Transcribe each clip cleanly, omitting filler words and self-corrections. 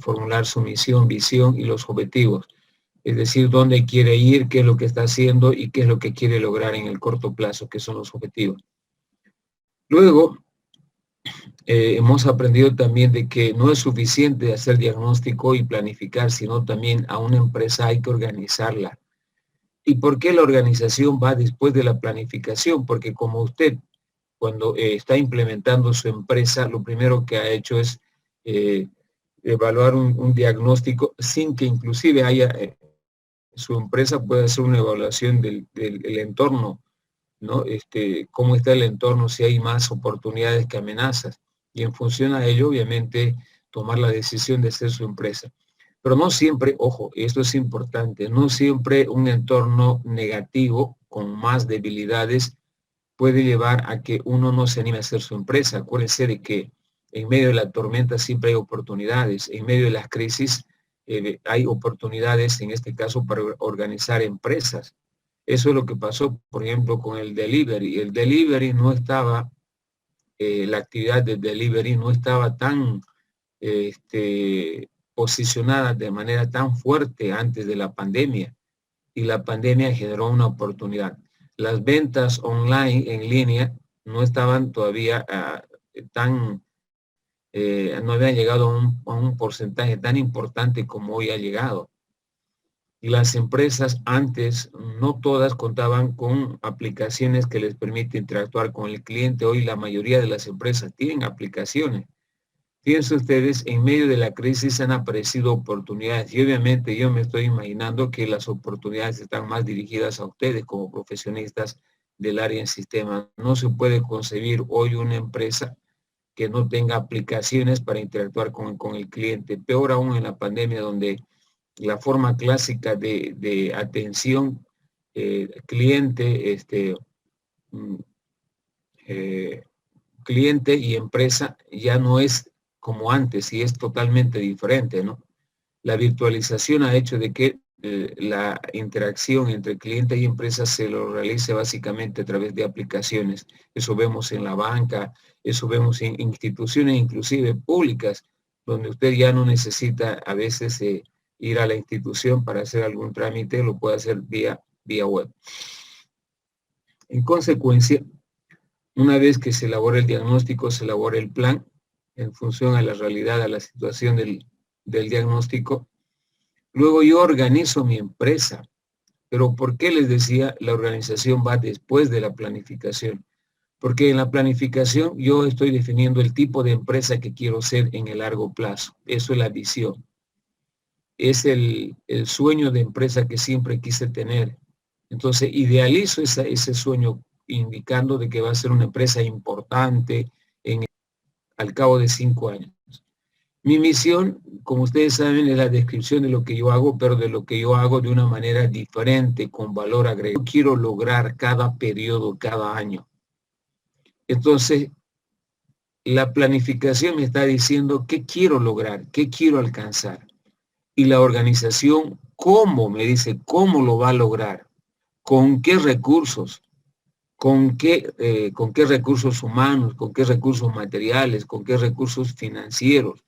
formular su misión, visión y los objetivos. Es decir, dónde quiere ir, qué es lo que está haciendo y qué es lo que quiere lograr en el corto plazo, que son los objetivos. Luego, hemos aprendido también de que no es suficiente hacer diagnóstico y planificar, sino también a una empresa hay que organizarla. ¿Y por qué la organización va después de la planificación? Porque como usted, cuando está implementando su empresa, lo primero que ha hecho es evaluar un diagnóstico sin que inclusive haya, su empresa puede hacer una evaluación del entorno, ¿no? Cómo está el entorno, si hay más oportunidades que amenazas. Y en función a ello, obviamente, tomar la decisión de hacer su empresa. Pero no siempre, ojo, esto es importante, no siempre un entorno negativo con más debilidades puede llevar a que uno no se anime a hacer su empresa. Acuérdense de que en medio de la tormenta siempre hay oportunidades, en medio de las crisis hay oportunidades, en este caso, para organizar empresas. Eso es lo que pasó, por ejemplo, con el delivery. El delivery no estaba, la actividad de delivery no estaba tan posicionada de manera tan fuerte antes de la pandemia, y la pandemia generó una oportunidad. Las ventas online en línea no estaban todavía no habían llegado a un porcentaje tan importante como hoy ha llegado. Las empresas antes, no todas contaban con aplicaciones que les permiten interactuar con el cliente. Hoy la mayoría de las empresas tienen aplicaciones. Fíjense ustedes, en medio de la crisis han aparecido oportunidades y obviamente yo me estoy imaginando que las oportunidades están más dirigidas a ustedes como profesionistas del área en sistemas. No se puede concebir hoy una empresa que no tenga aplicaciones para interactuar con el cliente. Peor aún en la pandemia, donde la forma clásica de atención cliente, mm, cliente y empresa ya no es como antes y es totalmente diferente, ¿no? La virtualización ha hecho de que la interacción entre cliente y empresa se lo realice básicamente a través de aplicaciones. Eso vemos en la banca, eso vemos en instituciones inclusive públicas, donde usted ya no necesita a veces ir a la institución para hacer algún trámite, lo puede hacer vía web. En consecuencia, una vez que se elabora el diagnóstico, se elabora el plan en función a la realidad, a la situación del diagnóstico. Luego yo organizo mi empresa. Pero ¿por qué les decía la organización va después de la planificación? Porque en la planificación yo estoy definiendo el tipo de empresa que quiero ser en el largo plazo. Eso es la visión. Es el sueño de empresa que siempre quise tener. Entonces idealizo ese sueño indicando de que va a ser una empresa importante al cabo de 5 años. Mi misión, como ustedes saben, es la descripción de lo que yo hago, pero de lo que yo hago de una manera diferente, con valor agregado. Yo quiero lograr cada periodo, cada año. Entonces, la planificación me está diciendo qué quiero lograr, qué quiero alcanzar. Y la organización, cómo, me dice, cómo lo va a lograr, con qué recursos, con qué recursos humanos, con qué recursos materiales, con qué recursos financieros,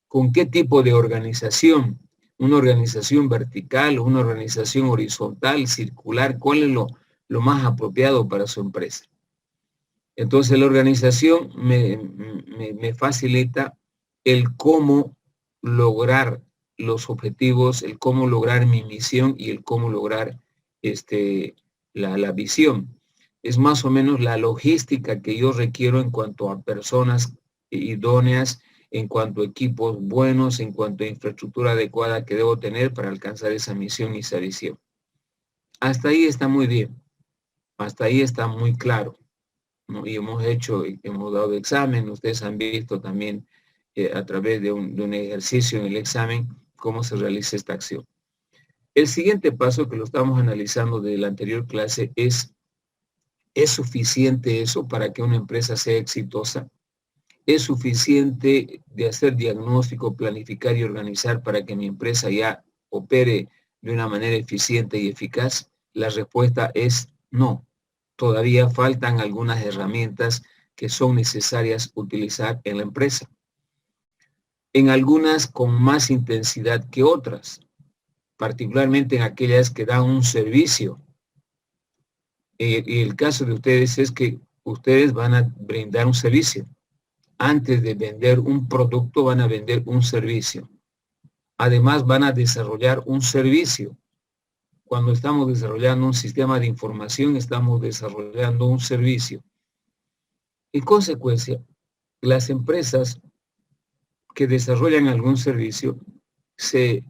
con qué tipo de organización, una organización vertical, una organización horizontal, circular, cuál es lo más apropiado para su empresa. Entonces la organización me facilita el cómo lograr los objetivos, el cómo lograr mi misión y el cómo lograr la visión. Es más o menos la logística que yo requiero en cuanto a personas idóneas, en cuanto a equipos buenos, en cuanto a infraestructura adecuada que debo tener para alcanzar esa misión y esa visión. Hasta ahí está muy bien, hasta ahí está muy claro, ¿no? Y hemos dado examen, ustedes han visto también a través de un ejercicio en el examen cómo se realiza esta acción. El siguiente paso que lo estamos analizando de la anterior clase ¿es suficiente eso para que una empresa sea exitosa? ¿Es suficiente de hacer diagnóstico, planificar y organizar para que mi empresa ya opere de una manera eficiente y eficaz? La respuesta es no. Todavía faltan algunas herramientas que son necesarias utilizar en la empresa. en algunas con más intensidad que otras, particularmente en aquellas que dan un servicio. Y el caso de ustedes es que ustedes van a brindar un servicio. Antes de vender un producto, van a vender un servicio. Además, van a desarrollar un servicio. Cuando estamos desarrollando un sistema de información, estamos desarrollando un servicio. En consecuencia, las empresas que desarrollan algún servicio se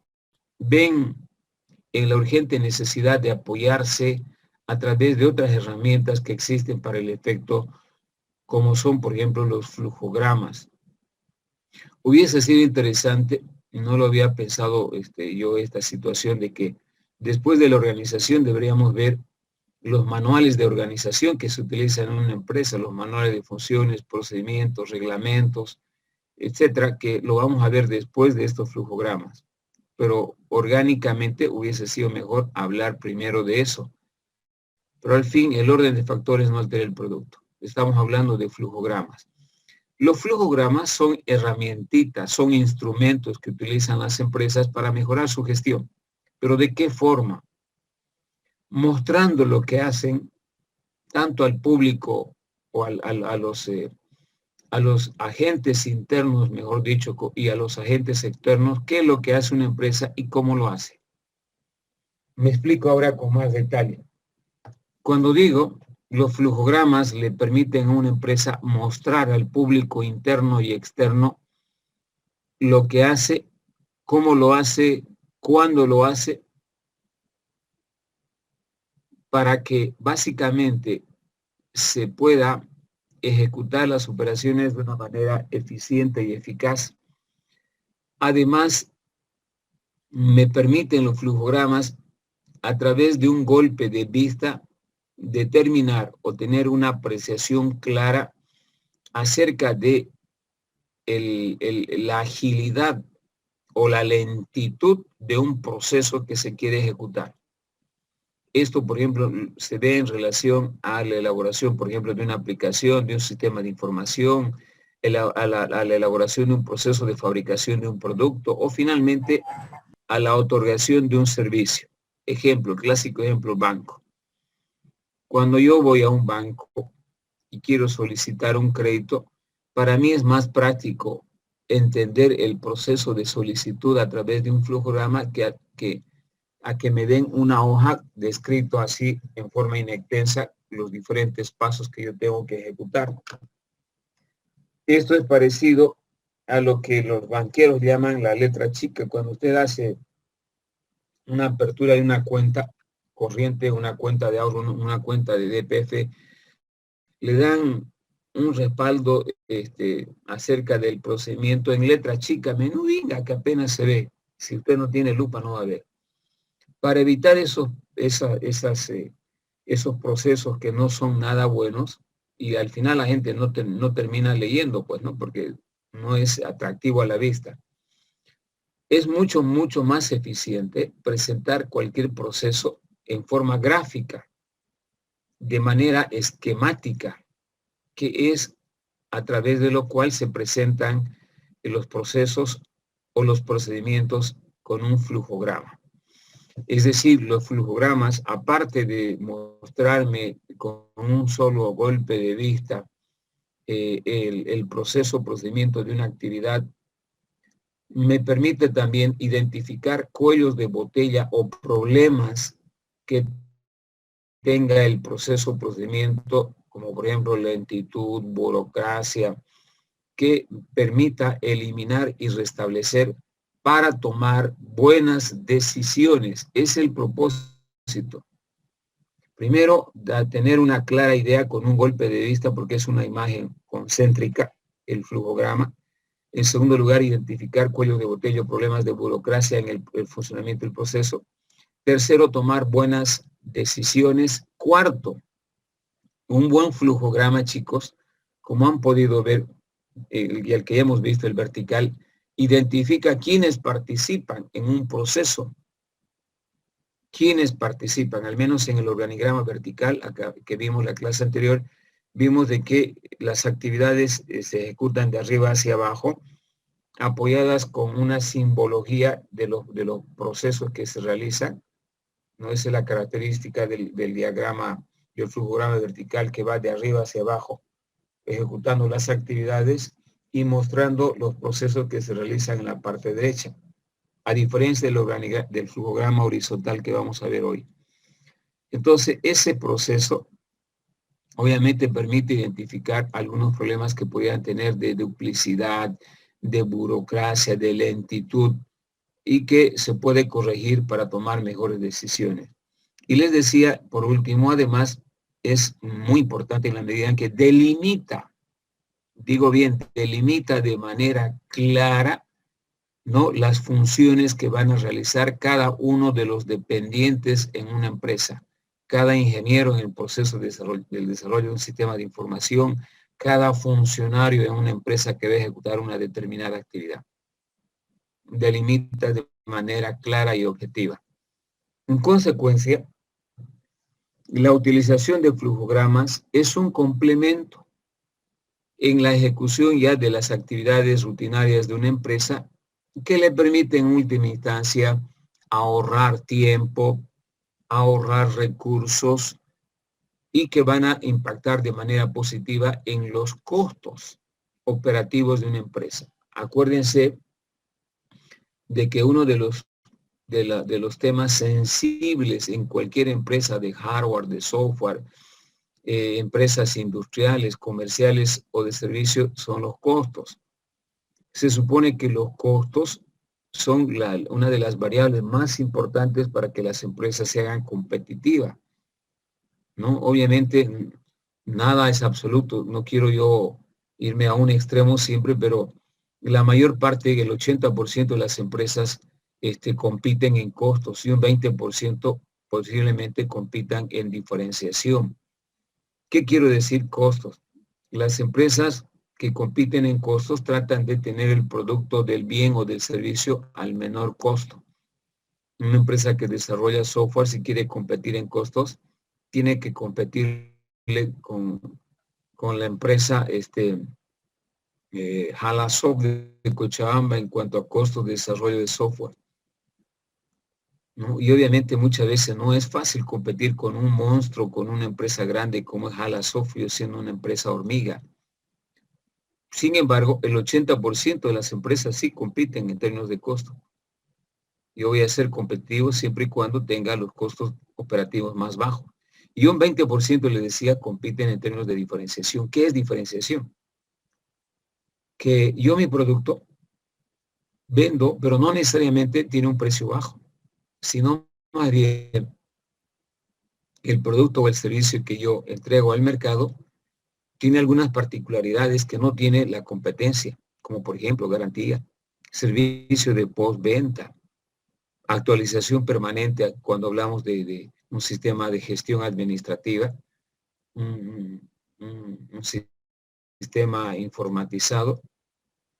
ven en la urgente necesidad de apoyarse a través de otras herramientas que existen para el efecto, como son, por ejemplo, los flujogramas. Hubiese sido interesante, no lo había pensado yo, esta situación de que después de la organización deberíamos ver los manuales de organización que se utilizan en una empresa, los manuales de funciones, procedimientos, reglamentos, etcétera, que lo vamos a ver después de estos flujogramas. Pero orgánicamente hubiese sido mejor hablar primero de eso. Pero al fin, el orden de factores no altera el producto. Estamos hablando de flujogramas. Los flujogramas son herramientitas, son instrumentos que utilizan las empresas para mejorar su gestión. ¿Pero de qué forma? Mostrando lo que hacen tanto al público o a los agentes internos, mejor dicho, y a los agentes externos, qué es lo que hace una empresa y cómo lo hace. Me explico ahora con más detalle. Cuando digo, los flujogramas le permiten a una empresa mostrar al público interno y externo lo que hace, cómo lo hace, cuándo lo hace, para que básicamente se pueda ejecutar las operaciones de una manera eficiente y eficaz. Además, me permiten los flujogramas, a través de un golpe de vista, determinar o tener una apreciación clara acerca de la agilidad o la lentitud de un proceso que se quiere ejecutar. Esto, por ejemplo, se ve en relación a la elaboración, por ejemplo, de una aplicación, de un sistema de información, a la elaboración de un proceso de fabricación de un producto o finalmente a la otorgación de un servicio. Ejemplo, clásico ejemplo, banco. Cuando yo voy a un banco y quiero solicitar un crédito, para mí es más práctico entender el proceso de solicitud a través de un flujograma que a que me den una hoja descrito así en forma inextensa los diferentes pasos que yo tengo que ejecutar. Esto es parecido a lo que los banqueros llaman la letra chica. Cuando usted hace una apertura de una cuenta corriente, una cuenta de ahorro, una cuenta de DPF, le dan un respaldo acerca del procedimiento en letra chica, menudinga, que apenas se ve. Si usted no tiene lupa, no va a ver. Para evitar esos procesos que no son nada buenos, y al final la gente no termina leyendo, pues, ¿no? Porque no es atractivo a la vista. Es mucho, mucho más eficiente presentar cualquier proceso en forma gráfica, de manera esquemática, que es a través de lo cual se presentan los procesos o los procedimientos con un flujograma. Es decir, los flujogramas, aparte de mostrarme con un solo golpe de vista el proceso o procedimiento de una actividad, me permite también identificar cuellos de botella o problemas que tenga el proceso o procedimiento, como por ejemplo lentitud, burocracia, que permita eliminar y restablecer para tomar buenas decisiones. Es el propósito. Primero, tener una clara idea con un golpe de vista, porque es una imagen concéntrica, el flujograma. En segundo lugar, identificar cuellos de botella o problemas de burocracia en el funcionamiento del proceso. Tercero, tomar buenas decisiones. Cuarto, un buen flujograma, chicos, como han podido ver, y el que ya hemos visto, el vertical, identifica quiénes participan en un proceso. Quienes participan, al menos en el organigrama vertical, acá que vimos la clase anterior, vimos de que las actividades se ejecutan de arriba hacia abajo, apoyadas con una simbología de los procesos que se realizan, ¿no? Esa es la característica del diagrama, del flujograma vertical que va de arriba hacia abajo, ejecutando las actividades y mostrando los procesos que se realizan en la parte derecha, a diferencia del flujograma horizontal que vamos a ver hoy. Entonces, ese proceso obviamente permite identificar algunos problemas que pudieran tener de duplicidad, de burocracia, de lentitud, y que se puede corregir para tomar mejores decisiones. Y les decía, por último, además, es muy importante en la medida en que delimita, digo bien, delimita de manera clara, ¿no?, las funciones que van a realizar cada uno de los dependientes en una empresa, cada ingeniero en el proceso del desarrollo de un sistema de información, cada funcionario en una empresa que debe ejecutar una determinada actividad. Delimita de manera clara y objetiva. En consecuencia, la utilización de flujogramas es un complemento en la ejecución ya de las actividades rutinarias de una empresa que le permite en última instancia ahorrar tiempo, ahorrar recursos y que van a impactar de manera positiva en los costos operativos de una empresa. Acuérdense de que uno de los temas sensibles en cualquier empresa de hardware, de software, empresas industriales, comerciales o de servicio son los costos. Se supone que los costos son una de las variables más importantes para que las empresas se hagan competitivas, ¿no? Obviamente nada es absoluto, no quiero yo irme a un extremo siempre, pero la mayor parte, el 80% de las empresas compiten en costos y un 20% posiblemente compitan en diferenciación. ¿Qué quiero decir costos? Las empresas que compiten en costos tratan de tener el producto del bien o del servicio al menor costo. Una empresa que desarrolla software, si quiere competir en costos, tiene que competirle con la empresa Halasoft de Cochabamba en cuanto a costos de desarrollo de software, ¿no? Y obviamente muchas veces no es fácil competir con un monstruo, con una empresa grande como es Halasoft, siendo una empresa hormiga. Sin embargo, el 80% de las empresas sí compiten en términos de costo. Yo voy a ser competitivo siempre y cuando tenga los costos operativos más bajos. Y un 20% le decía compiten en términos de diferenciación. ¿Qué es diferenciación? Que yo mi producto vendo, pero no necesariamente tiene un precio bajo, sino más bien el producto o el servicio que yo entrego al mercado tiene algunas particularidades que no tiene la competencia, como por ejemplo garantía, servicio de postventa, actualización permanente cuando hablamos de un sistema de gestión administrativa, un sistema informatizado.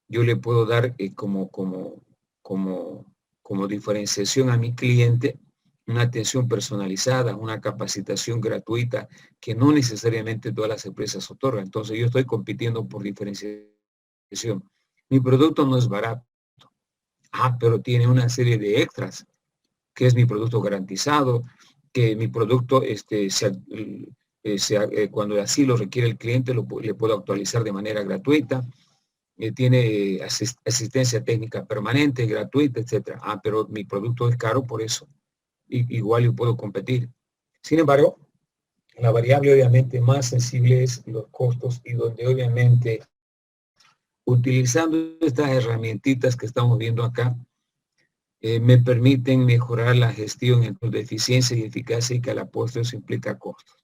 Yo le puedo dar como diferenciación a mi cliente una atención personalizada, una capacitación gratuita que no necesariamente todas las empresas otorgan. Entonces yo estoy compitiendo por diferenciación. Mi producto no es barato. Pero tiene una serie de extras, que es mi producto garantizado, que mi producto cuando así lo requiere el cliente le puedo actualizar de manera gratuita. Tiene asistencia técnica permanente, gratuita, etc. Pero mi producto es caro, por eso igual yo puedo competir. Sin embargo, la variable obviamente más sensible es los costos, y donde obviamente utilizando estas herramientitas que estamos viendo acá, me permiten mejorar la gestión en de eficiencia y eficacia, y que a la postre eso implica costos.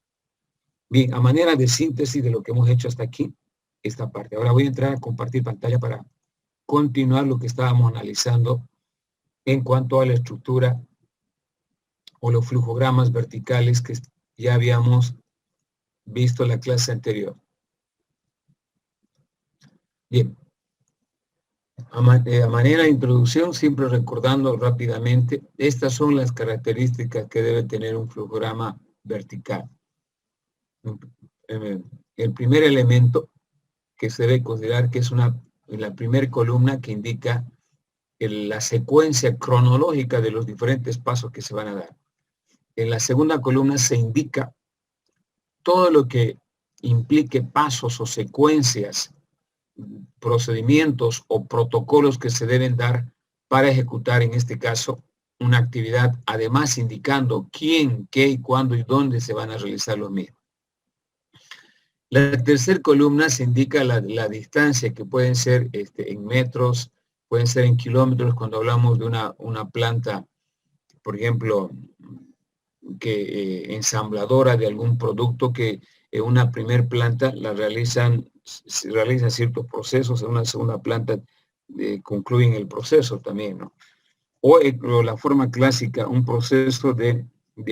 Bien, a manera de síntesis de lo que hemos hecho hasta aquí, esta parte. Ahora voy a entrar a compartir pantalla para continuar lo que estábamos analizando en cuanto a la estructura o los flujogramas verticales que ya habíamos visto en la clase anterior. Bien, a manera de introducción, siempre recordando rápidamente, estas son las características que debe tener un flujograma vertical. El primer elemento que se debe considerar que es una en la primera columna que indica la secuencia cronológica de los diferentes pasos que se van a dar. En la segunda columna se indica todo lo que implique pasos o secuencias, procedimientos o protocolos que se deben dar para ejecutar, en este caso, una actividad, además indicando quién, qué, cuándo y dónde se van a realizar los mismos. La tercera columna se indica la distancia, que pueden ser en metros, pueden ser en kilómetros, cuando hablamos de una planta, por ejemplo, ensambladora de algún producto, que en una primer planta se realizan ciertos procesos, en una segunda planta concluyen el proceso también, ¿no? O la forma clásica, un proceso de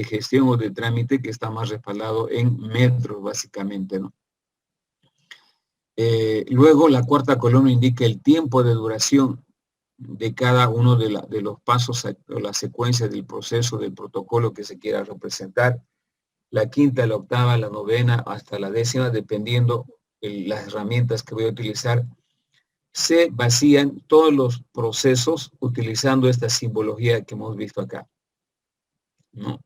gestión o de trámite que está más respaldado en metros, básicamente, ¿no? Luego, la cuarta columna indica el tiempo de duración de cada uno de los pasos o la secuencia del proceso, del protocolo que se quiera representar. La quinta, la octava, la novena, hasta la décima, dependiendo las herramientas que voy a utilizar. Se vacían todos los procesos utilizando esta simbología que hemos visto acá, ¿no?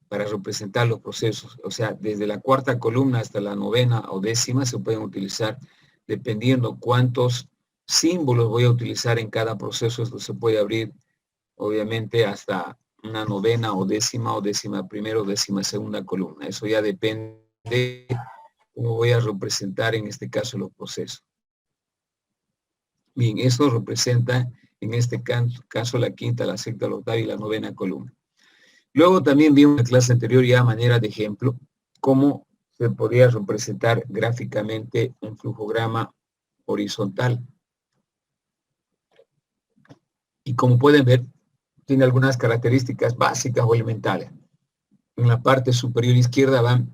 Para representar los procesos. O sea, desde la cuarta columna hasta la novena o décima se pueden utilizar dependiendo cuántos símbolos voy a utilizar en cada proceso. Esto se puede abrir, obviamente, hasta una novena o décima primera o décima segunda columna. Eso ya depende de cómo voy a representar en este caso los procesos. Bien, eso representa en este caso la quinta, la sexta, la octava y la novena columna. Luego también vi en una clase anterior, ya a manera de ejemplo, cómo se podría representar gráficamente un flujograma horizontal. Y como pueden ver, tiene algunas características básicas o elementales. En la parte superior izquierda van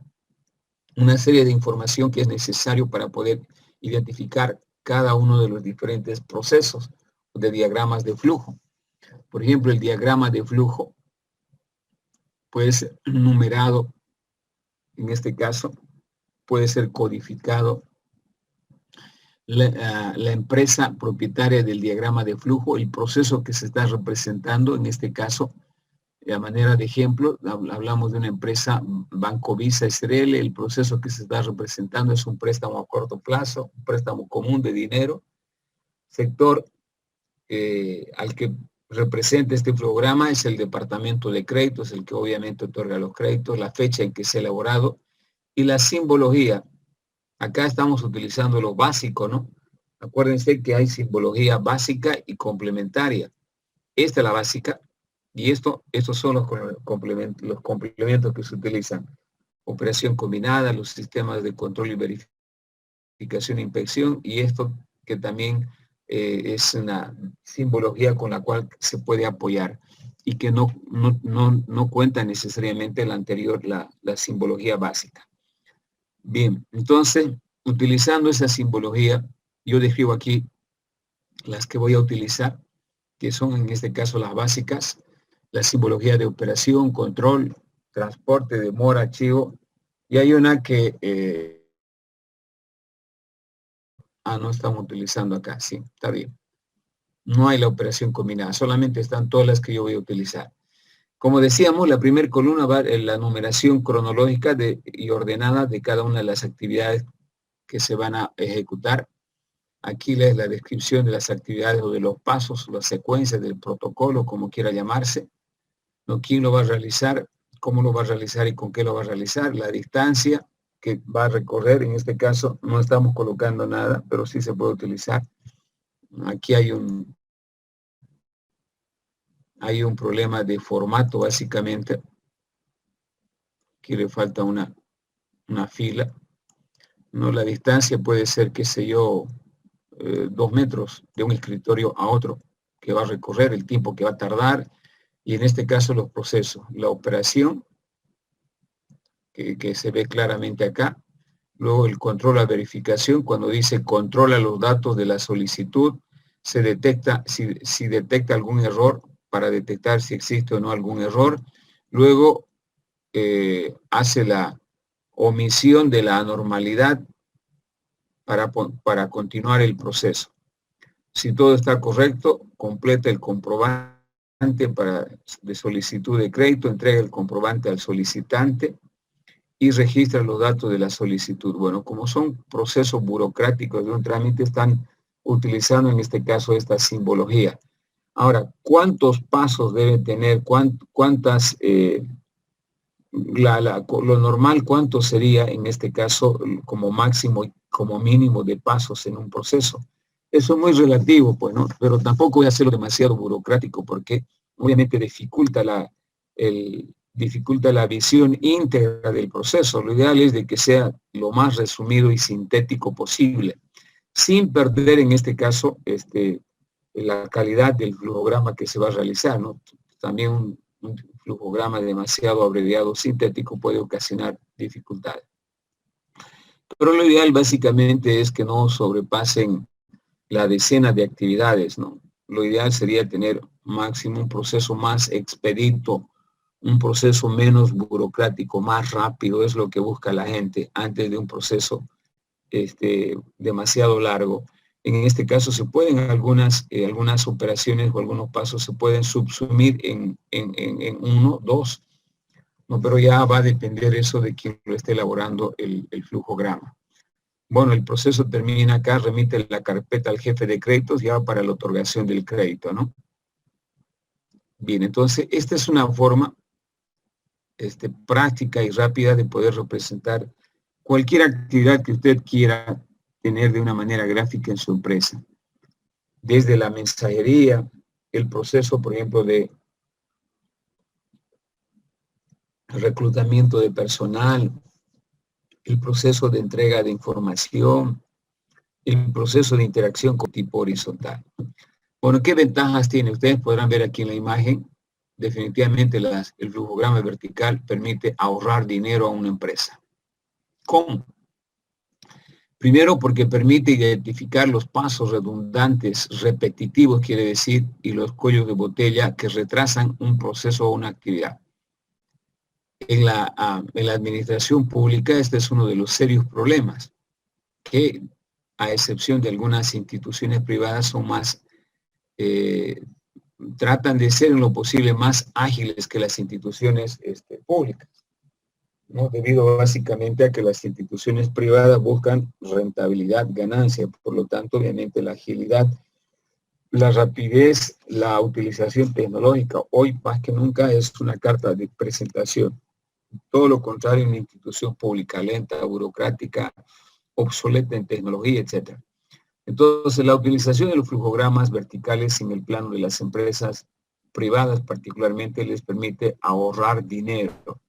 una serie de información que es necesario para poder identificar cada uno de los diferentes procesos de diagramas de flujo. Por ejemplo, el diagrama de flujo puede ser numerado, en este caso, puede ser codificado. La empresa propietaria del diagrama de flujo, el proceso que se está representando, en este caso, a manera de ejemplo, hablamos de una empresa, Banco Visa SRL, el proceso que se está representando es un préstamo a corto plazo, un préstamo común de dinero. Sector al que representa este programa es el departamento de créditos, el que obviamente otorga los créditos, la fecha en que se ha elaborado y la simbología. Acá estamos utilizando lo básico, ¿no? Acuérdense que hay simbología básica y complementaria. Esta es la básica y estos son los complementos que se utilizan. Operación combinada, los sistemas de control y verificación e inspección, y esto que también es una simbología con la cual se puede apoyar y que no cuenta necesariamente la anterior, la simbología básica. Bien, entonces, utilizando esa simbología, yo describo aquí las que voy a utilizar, que son en este caso las básicas, la simbología de operación, control, transporte, demora, archivo, y hay una que no estamos utilizando acá, sí, está bien. No hay la operación combinada, solamente están todas las que yo voy a utilizar. Como decíamos, la primera columna va en la numeración cronológica y ordenada de cada una de las actividades que se van a ejecutar. Aquí les la descripción de las actividades o de los pasos, las secuencias del protocolo, como quiera llamarse, ¿no? Quién lo va a realizar, cómo lo va a realizar y con qué lo va a realizar, la distancia que va a recorrer. En este caso no estamos colocando nada, pero sí se puede utilizar. Aquí hay un problema de formato, básicamente, que le falta una fila, ¿no? La distancia puede ser, qué sé yo, 2 metros de un escritorio a otro que va a recorrer, el tiempo que va a tardar, y en este caso los procesos, la operación, que se ve claramente acá, luego el control, la verificación, cuando dice controla los datos de la solicitud, se detecta, si detecta algún error, para detectar si existe o no algún error, luego hace la omisión de la anormalidad para continuar el proceso. Si todo está correcto, completa el comprobante de solicitud de crédito, entrega el comprobante al solicitante y registra los datos de la solicitud. Bueno, como son procesos burocráticos de un trámite, están utilizando en este caso esta simbología. Ahora, ¿cuántos pasos debe tener? ¿Cuántas, lo normal, cuánto sería en este caso como máximo y como mínimo de pasos en un proceso? Eso es muy relativo, pues, ¿no? Pero tampoco voy a hacerlo demasiado burocrático porque obviamente dificulta la visión íntegra del proceso. Lo ideal es de que sea lo más resumido y sintético posible, sin perder en este caso la calidad del flujograma que se va a realizar, ¿no? También un flujograma demasiado abreviado, sintético, puede ocasionar dificultades. Pero lo ideal básicamente es que no sobrepasen la decena de actividades, ¿no? Lo ideal sería tener máximo un proceso más expedito, un proceso menos burocrático, más rápido, es lo que busca la gente antes de un proceso demasiado largo. En este caso se pueden algunas operaciones o algunos pasos se pueden subsumir en uno, dos, ¿no? Pero ya va a depender eso de quien lo esté elaborando el flujograma. Bueno, el proceso termina acá, remite la carpeta al jefe de créditos ya para la otorgación del crédito, ¿no? Bien, entonces esta es una forma práctica y rápida de poder representar cualquier actividad que usted quiera tener de una manera gráfica en su empresa. Desde la mensajería, el proceso, por ejemplo, de reclutamiento de personal, el proceso de entrega de información, el proceso de interacción con tipo horizontal. Bueno, ¿qué ventajas tiene? Ustedes podrán ver aquí en la imagen, definitivamente el flujograma vertical permite ahorrar dinero a una empresa. ¿Cómo? Primero, porque permite identificar los pasos redundantes, repetitivos, quiere decir, y los cuellos de botella que retrasan un proceso o una actividad. En la administración pública, este es uno de los serios problemas, que a excepción de algunas instituciones privadas son más, tratan de ser en lo posible más ágiles que las instituciones públicas, ¿no? Debido básicamente a que las instituciones privadas buscan rentabilidad, ganancia, por lo tanto, obviamente, la agilidad, la rapidez, la utilización tecnológica, hoy más que nunca es una carta de presentación. Todo lo contrario, una institución pública lenta, burocrática, obsoleta en tecnología, etc. Entonces, la utilización de los flujogramas verticales en el plano de las empresas privadas particularmente les permite ahorrar dinero.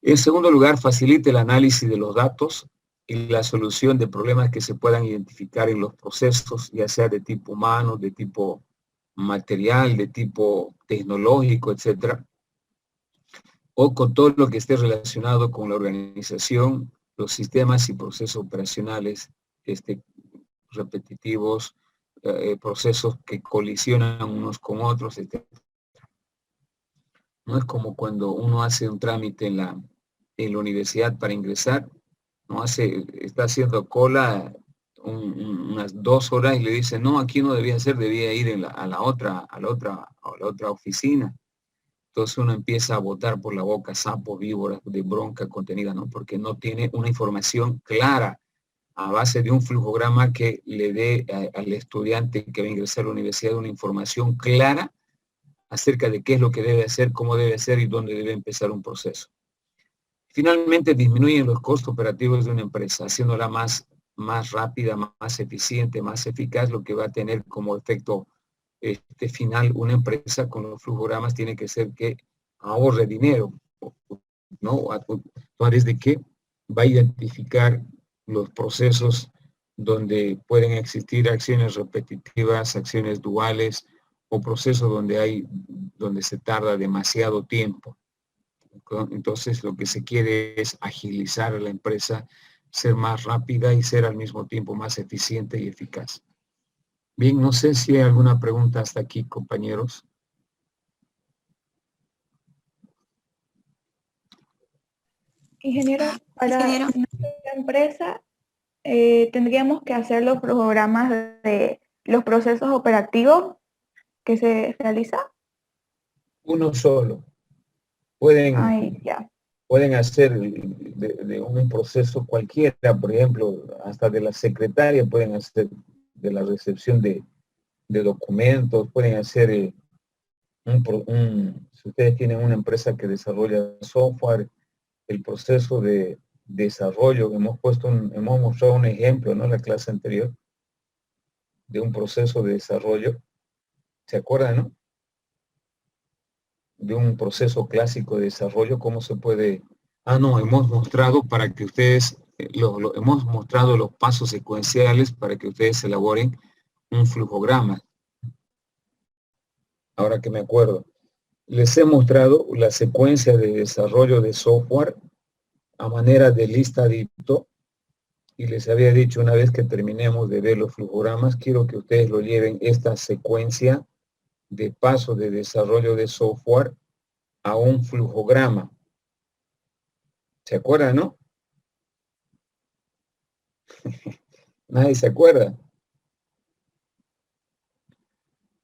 En segundo lugar, facilita el análisis de los datos y la solución de problemas que se puedan identificar en los procesos, ya sea de tipo humano, de tipo material, de tipo tecnológico, etcétera, o con todo lo que esté relacionado con la organización, los sistemas y procesos operacionales repetitivos, procesos que colisionan unos con otros, etc. No es como cuando uno hace un trámite en la universidad para ingresar, no está haciendo cola unas 2 horas y le dice, no, aquí no debía ser, debía ir a la otra oficina. Entonces uno empieza a botar por la boca sapos, víboras de bronca contenida, ¿no? Porque no tiene una información clara a base de un flujograma que le dé al estudiante que va a ingresar a la universidad una información clara acerca de qué es lo que debe hacer, cómo debe hacer y dónde debe empezar un proceso. Finalmente, disminuyen los costos operativos de una empresa, haciéndola más rápida, más eficiente, más eficaz, lo que va a tener como efecto final una empresa con los flujogramas tiene que ser que ahorre dinero, ¿no? A través de que va a identificar los procesos donde pueden existir acciones repetitivas, acciones duales o procesos donde se tarda demasiado tiempo. Entonces lo que se quiere es agilizar a la empresa, ser más rápida y ser al mismo tiempo más eficiente y eficaz. Bien, no sé si hay alguna pregunta hasta aquí, compañeros. Ingeniero, para nuestra empresa tendríamos que hacer los programas de los procesos operativos que se realizan. Uno solo. Pueden, Ay, ya. pueden hacer de un proceso cualquiera, por ejemplo, hasta de la secretaria pueden hacer de la recepción de documentos, pueden hacer si ustedes tienen una empresa que desarrolla software, el proceso de desarrollo, hemos mostrado un ejemplo, ¿no? En la clase anterior, de un proceso de desarrollo, ¿se acuerdan, no? De un proceso clásico de desarrollo, cómo se puede... no, hemos mostrado para que ustedes, hemos mostrado los pasos secuenciales para que ustedes elaboren un flujograma. Ahora que me acuerdo, les he mostrado la secuencia de desarrollo de software a manera de listadito y les había dicho una vez que terminemos de ver los flujogramas, quiero que ustedes lo lleven esta secuencia de paso de desarrollo de software a un flujograma. ¿Se acuerdan, no? Nadie se acuerda.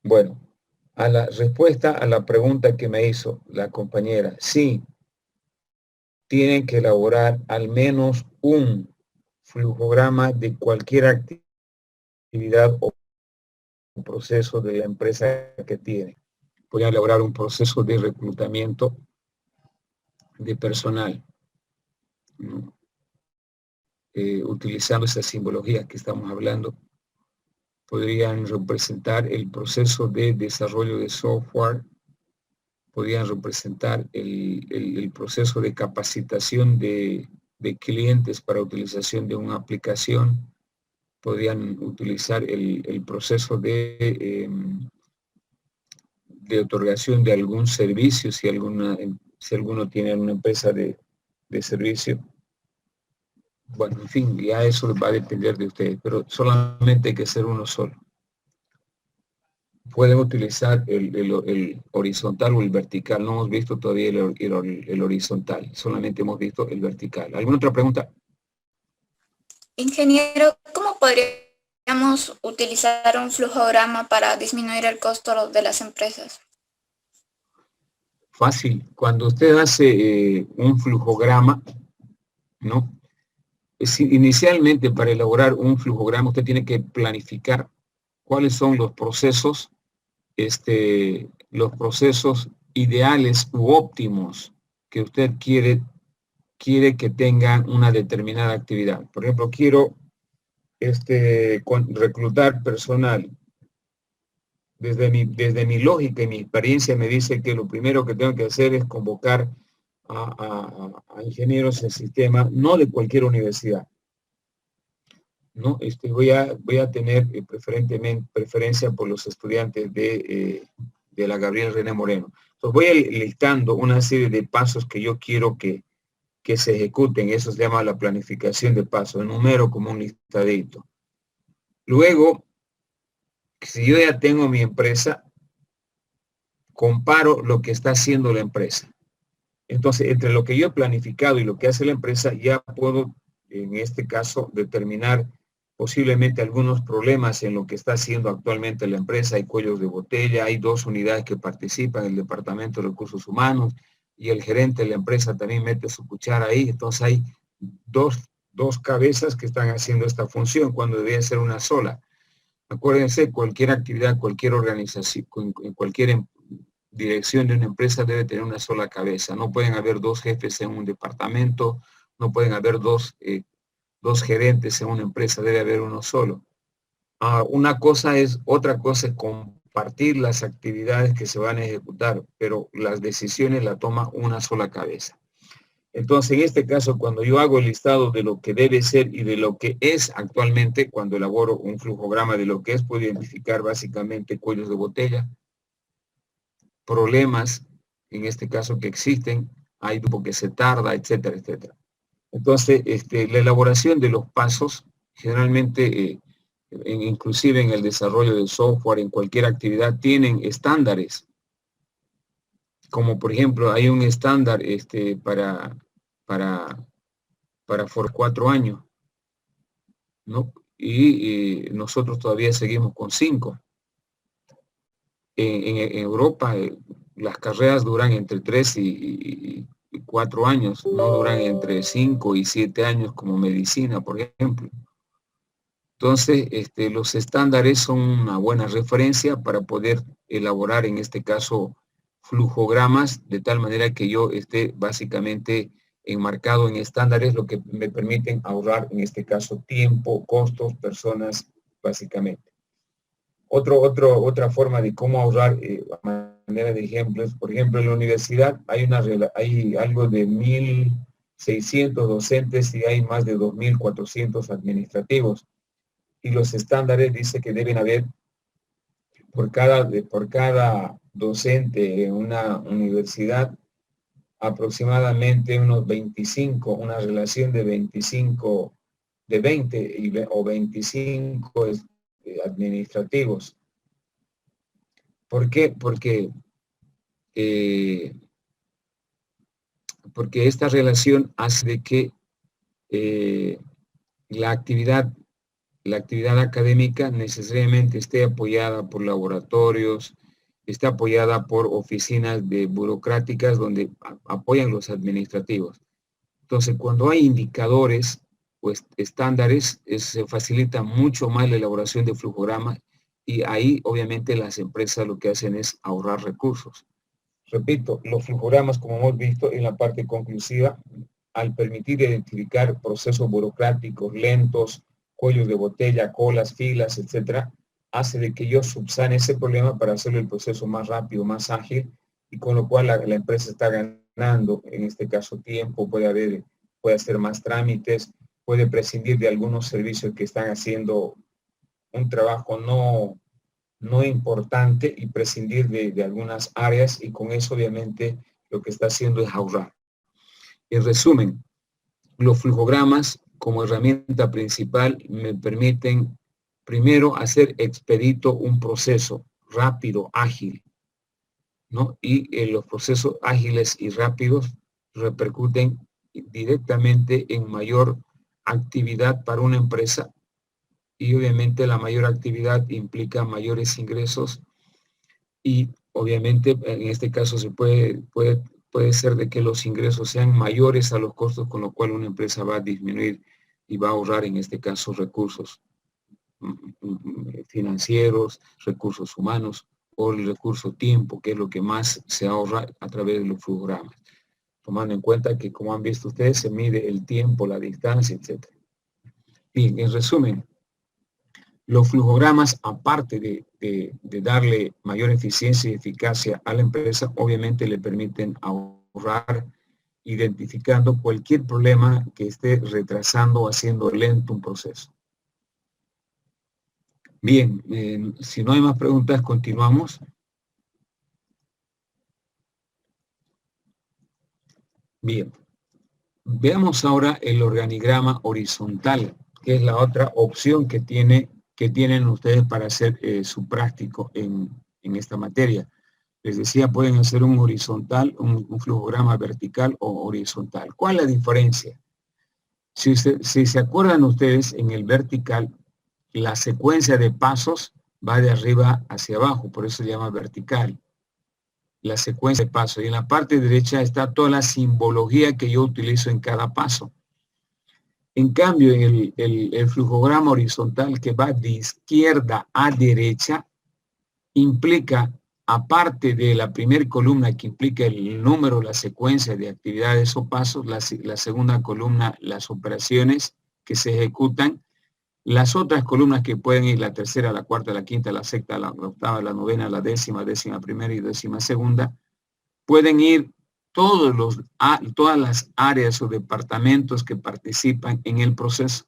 Bueno, a la respuesta a la pregunta que me hizo la compañera, sí, tienen que elaborar al menos un flujograma de cualquier actividad o proceso de la empresa que tiene. Voy a elaborar un proceso de reclutamiento de personal, ¿no? Utilizando esa simbología que estamos hablando, podrían representar el proceso de desarrollo de software, podrían representar el proceso de capacitación de clientes para utilización de una aplicación, podrían utilizar el proceso de otorgación de algún servicio, si alguno tiene una empresa de servicio. Bueno, en fin, ya eso va a depender de ustedes, pero solamente hay que ser uno solo. Pueden utilizar el horizontal o el vertical. No hemos visto todavía el horizontal, solamente hemos visto el vertical. ¿Alguna otra pregunta? Ingeniero, ¿cómo podríamos utilizar un flujograma para disminuir el costo de las empresas? Fácil. Cuando usted hace un flujograma, ¿no? Inicialmente, para elaborar un flujograma, usted tiene que planificar cuáles son los procesos ideales u óptimos que usted quiere que tengan una determinada actividad. Por ejemplo, quiero reclutar personal. Desde mi lógica y mi experiencia me dice que lo primero que tengo que hacer es convocar a ingenieros en sistema, no de cualquier universidad, ¿no? Voy a tener preferencia por los estudiantes de la Gabriel René Moreno. Entonces voy listando una serie de pasos que yo quiero que se ejecuten. Eso se llama la planificación de pasos, número como un listadito. Luego, si yo ya tengo mi empresa, comparo lo que está haciendo la empresa. Entonces, entre lo que yo he planificado y lo que hace la empresa, ya puedo, en este caso, determinar posiblemente algunos problemas en lo que está haciendo actualmente la empresa. Hay cuellos de botella, hay 2 unidades que participan, el Departamento de Recursos Humanos y el gerente de la empresa también mete su cuchara ahí. Entonces hay dos cabezas que están haciendo esta función cuando debería ser una sola. Acuérdense, cualquier actividad, cualquier organización, cualquier dirección de una empresa debe tener una sola cabeza. No pueden haber 2 jefes en un departamento, no pueden haber dos gerentes en una empresa, debe haber uno solo. Otra cosa es compartir las actividades que se van a ejecutar, pero las decisiones las toma una sola cabeza. Entonces, en este caso, cuando yo hago el listado de lo que debe ser y de lo que es actualmente, cuando elaboro un flujograma de lo que es, puedo identificar básicamente cuellos de botella, problemas, en este caso que existen, hay tiempo que se tarda, etcétera, etcétera. Entonces, la elaboración de los pasos, generalmente, inclusive en el desarrollo del software, en cualquier actividad, tienen estándares. Como por ejemplo, hay un estándar para 4 años, ¿no? y nosotros todavía seguimos con 5. En Europa las carreras duran entre 3 y 4 años, no duran entre 5 y 7 años como medicina, por ejemplo. Entonces, los estándares son una buena referencia para poder elaborar, en este caso, flujogramas, de tal manera que yo esté básicamente enmarcado en estándares, lo que me permiten ahorrar, en este caso, tiempo, costos, personas, básicamente. Otra forma de cómo ahorrar, a manera de ejemplos, por ejemplo, en la universidad hay algo de 1.600 docentes y hay más de 2.400 administrativos. Y los estándares dice que deben haber por cada docente en una universidad aproximadamente unos 25, una relación de 25, de 20 o 25 administrativos. ¿Por qué? Porque esta relación hace de que la actividad académica necesariamente esté apoyada por laboratorios, está apoyada por oficinas burocráticas donde apoyan los administrativos. Entonces, cuando hay indicadores o estándares, se facilita mucho más la elaboración de flujogramas y ahí, obviamente, las empresas lo que hacen es ahorrar recursos. Repito, los flujogramas, como hemos visto en la parte conclusiva, al permitir identificar procesos burocráticos lentos, cuellos de botella, colas, filas, etcétera, hace de que yo subsane ese problema para hacerlo el proceso más rápido, más ágil, y con lo cual la empresa está ganando, en este caso, tiempo, puede hacer más trámites, puede prescindir de algunos servicios que están haciendo un trabajo no importante y prescindir de algunas áreas, y con eso, obviamente, lo que está haciendo es ahorrar. En resumen, los flujogramas como herramienta principal me permiten primero hacer expedito un proceso rápido, ágil, ¿no? Y los procesos ágiles y rápidos repercuten directamente en mayor actividad para una empresa, y obviamente la mayor actividad implica mayores ingresos, y obviamente en este caso se puede ser de que los ingresos sean mayores a los costos, con lo cual una empresa va a disminuir y va a ahorrar, en este caso, recursos financieros, recursos humanos o el recurso tiempo, que es lo que más se ahorra a través de los flujogramas. Tomando en cuenta que, como han visto ustedes, se mide el tiempo, la distancia, etc. Bien, en resumen, los flujogramas, aparte de darle mayor eficiencia y eficacia a la empresa, obviamente le permiten ahorrar identificando cualquier problema que esté retrasando o haciendo lento un proceso. Bien, si no hay más preguntas, continuamos. Bien, veamos ahora el organigrama horizontal, que es la otra opción que tienen ustedes para hacer su práctico en esta materia. Les decía, pueden hacer un horizontal, un flujograma vertical o horizontal. ¿Cuál es la diferencia? Si se acuerdan ustedes, en el vertical, la secuencia de pasos va de arriba hacia abajo, por eso se llama vertical. La secuencia de pasos. Y en la parte derecha está toda la simbología que yo utilizo en cada paso. En cambio, el flujograma horizontal, que va de izquierda a derecha, implica, aparte de la primera columna que implica el número, la secuencia de actividades o pasos, la segunda columna, las operaciones que se ejecutan, las otras columnas que pueden ir, la tercera, la cuarta, la quinta, la sexta, la octava, la novena, la décima primera y décima segunda, pueden ir todas las áreas o departamentos que participan en el proceso,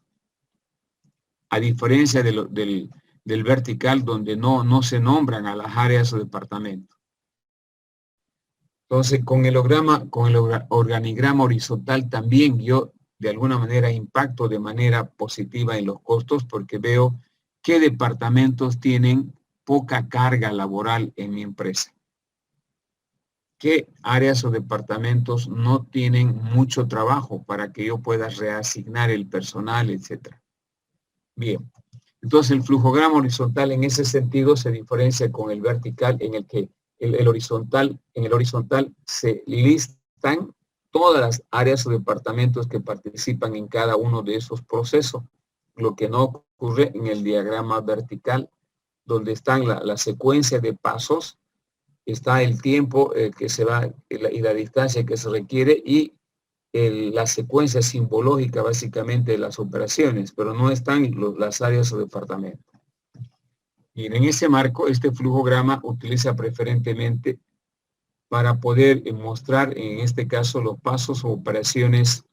a diferencia del vertical, donde no se nombran a las áreas o departamentos. Entonces, con el organigrama horizontal también yo de alguna manera impacto de manera positiva en los costos, porque veo qué departamentos tienen poca carga laboral en mi empresa, qué áreas o departamentos no tienen mucho trabajo para que yo pueda reasignar el personal, etc. Bien, Entonces el flujograma horizontal en ese sentido se diferencia con el vertical, en el que en el horizontal se listan todas las áreas o departamentos que participan en cada uno de esos procesos, lo que no ocurre en el diagrama vertical, donde están la secuencia de pasos, está el tiempo que se va y la distancia que se requiere y la secuencia simbológica básicamente de las operaciones, pero no están las áreas o departamentos. Y en ese marco, este flujograma utiliza preferentemente para poder mostrar, en este caso, los pasos o operaciones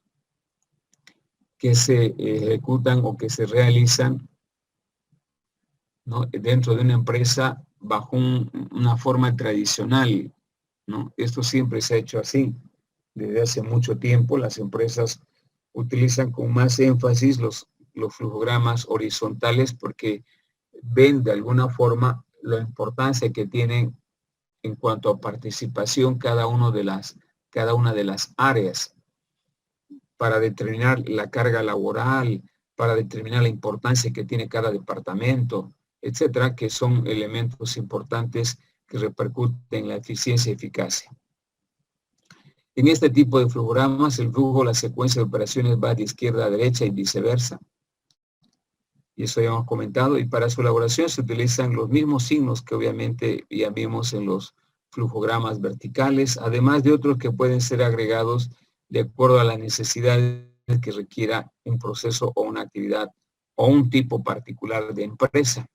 que se ejecutan o que se realizan, ¿no?, dentro de una empresa bajo una forma tradicional, ¿no? Esto siempre se ha hecho así. Desde hace mucho tiempo las empresas utilizan con más énfasis los flujogramas horizontales porque ven de alguna forma la importancia que tienen en cuanto a participación cada una de las áreas para determinar la carga laboral, para determinar la importancia que tiene cada departamento, etcétera, que son elementos importantes que repercuten en la eficiencia y eficacia. En este tipo de flujogramas, el flujo, la secuencia de operaciones va de izquierda a derecha y viceversa. Y eso ya hemos comentado, y para su elaboración se utilizan los mismos signos que obviamente ya vimos en los flujogramas verticales, además de otros que pueden ser agregados de acuerdo a las necesidades que requiera un proceso o una actividad o un tipo particular de empresa.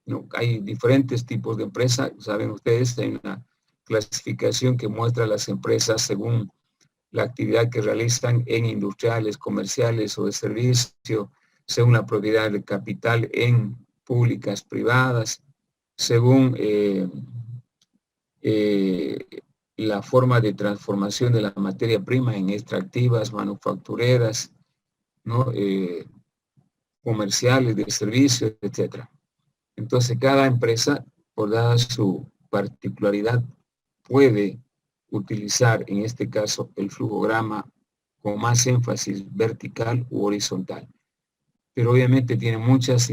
¿No? Hay diferentes tipos de empresa, saben ustedes, hay una clasificación que muestra las empresas según la actividad que realizan en industriales, comerciales o de servicio, según la propiedad de capital en públicas, privadas, según la forma de transformación de la materia prima en extractivas, manufactureras, ¿no?, comerciales, de servicios, etc. Entonces, cada empresa, por dada su particularidad, puede utilizar, en este caso, el flujograma con más énfasis vertical u horizontal. Pero obviamente tiene muchas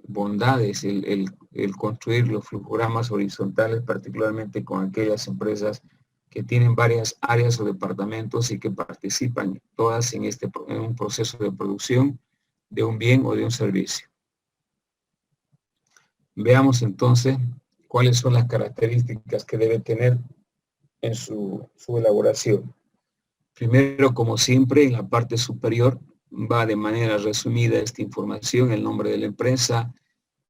bondades el construir los flujogramas horizontales, particularmente con aquellas empresas que tienen varias áreas o departamentos y que participan todas en un proceso de producción de un bien o de un servicio. Veamos entonces cuáles son las características que debe tener en su elaboración. Primero, como siempre, en la parte superior va de manera resumida esta información: el nombre de la empresa,